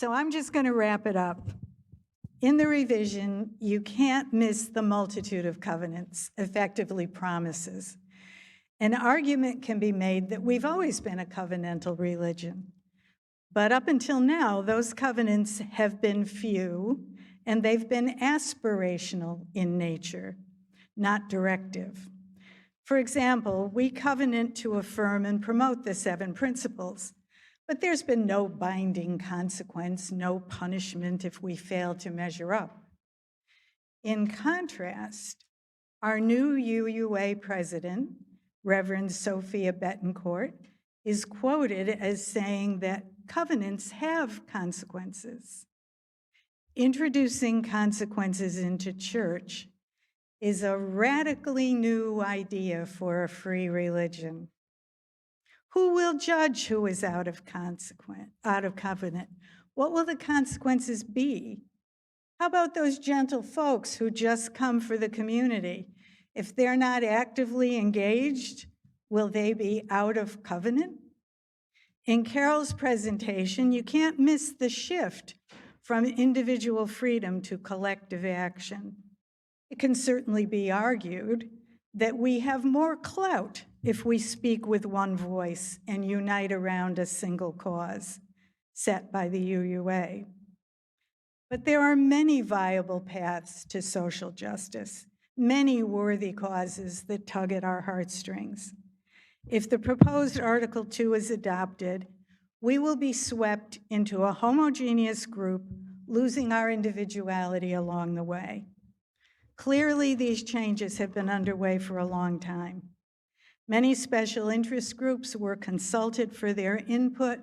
So I'm just going to wrap it up. In the revision, you can't miss the multitude of covenants, effectively promises. An argument can be made that we've always been a covenantal religion. But up until now, those covenants have been few, and they've been aspirational in nature, not directive. For example, we covenant to affirm and promote the 7 principles, but there's been no binding consequence, no punishment if we fail to measure up. In contrast, our new UUA president, Reverend Sophia Betancourt, is quoted as saying that covenants have consequences. Introducing consequences into church is a radically new idea for a free religion. Who will judge who is out of covenant? What will the consequences be? How about those gentle folks who just come for the community? If they're not actively engaged, will they be out of covenant? In Carol's presentation, you can't miss the shift from individual freedom to collective action. It can certainly be argued that we have more clout if we speak with one voice and unite around a single cause set by the UUA. But there are many viable paths to social justice, many worthy causes that tug at our heartstrings. If the proposed Article 2 is adopted, we will be swept into a homogeneous group, losing our individuality along the way. Clearly, these changes have been underway for a long time. Many special interest groups were consulted for their input,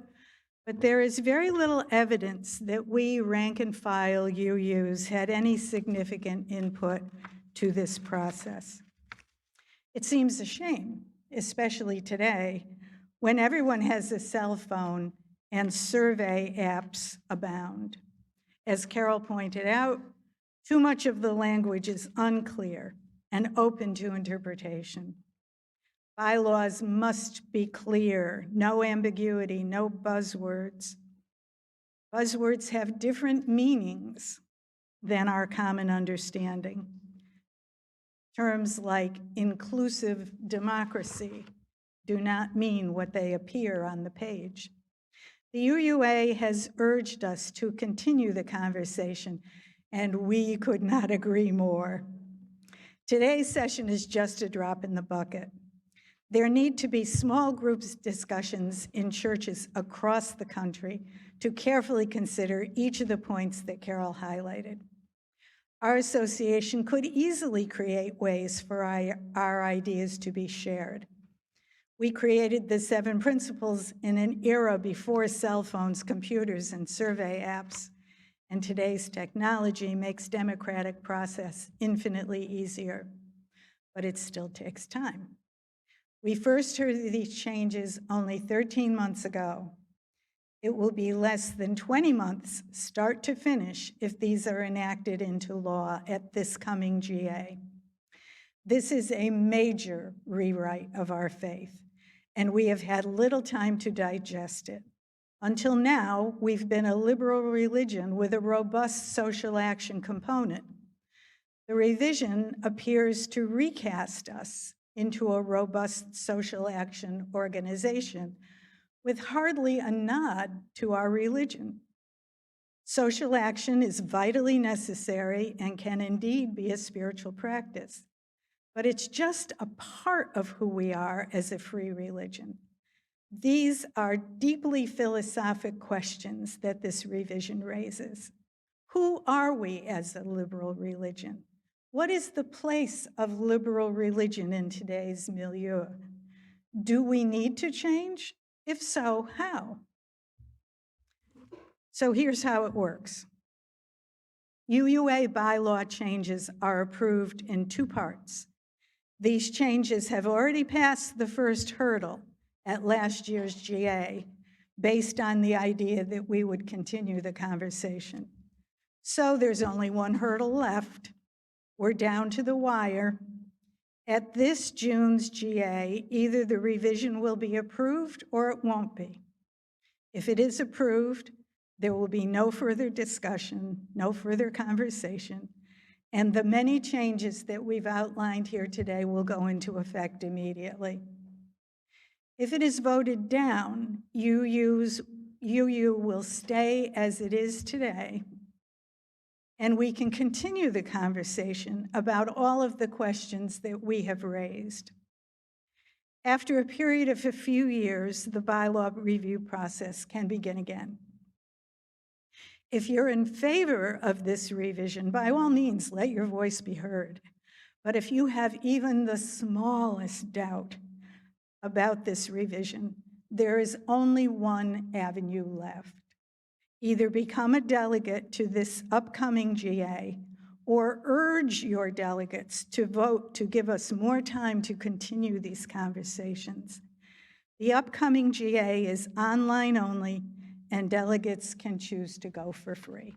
but there is very little evidence that we rank-and-file UUs had any significant input to this process. It seems a shame, especially today, when everyone has a cell phone and survey apps abound. As Carol pointed out, too much of the language is unclear and open to interpretation. Bylaws must be clear, no ambiguity, no buzzwords. Buzzwords have different meanings than our common understanding. Terms like inclusive democracy do not mean what they appear on the page. The UUA has urged us to continue the conversation, and we could not agree more. Today's session is just a drop in the bucket. There need to be small groups discussions in churches across the country to carefully consider each of the points that Carol highlighted. Our association could easily create ways for our ideas to be shared. We created the 7 principles in an era before cell phones, computers, and survey apps, and today's technology makes democratic process infinitely easier, but it still takes time. We first heard of these changes only 13 months ago. It will be less than 20 months, start to finish, if these are enacted into law at this coming GA. This is a major rewrite of our faith, and we have had little time to digest it. Until now, we've been a liberal religion with a robust social action component. The revision appears to recast us into a robust social action organization with hardly a nod to our religion. Social action is vitally necessary and can indeed be a spiritual practice, but it's just a part of who we are as a free religion. These are deeply philosophic questions that this revision raises. Who are we as a liberal religion? What is the place of liberal religion in today's milieu? Do we need to change? If so, how? So here's how it works. UUA bylaw changes are approved in 2 parts. These changes have already passed the first hurdle at last year's GA, based on the idea that we would continue the conversation. So there's only 1 hurdle left. We're down to the wire. At this June's GA, either the revision will be approved or it won't be. If it is approved, There will be no further discussion, no further conversation, and the many changes that we've outlined here today will go into effect immediately. If it is voted down, UU will stay as it is today, and we can continue the conversation about all of the questions that we have raised. After a period of a few years, the bylaw review process can begin again. If you're in favor of this revision, by all means, let your voice be heard. But if you have even the smallest doubt about this revision, there is only one avenue left. Either become a delegate to this upcoming GA or urge your delegates to vote to give us more time to continue these conversations. The upcoming GA is online only, and delegates can choose to go for free.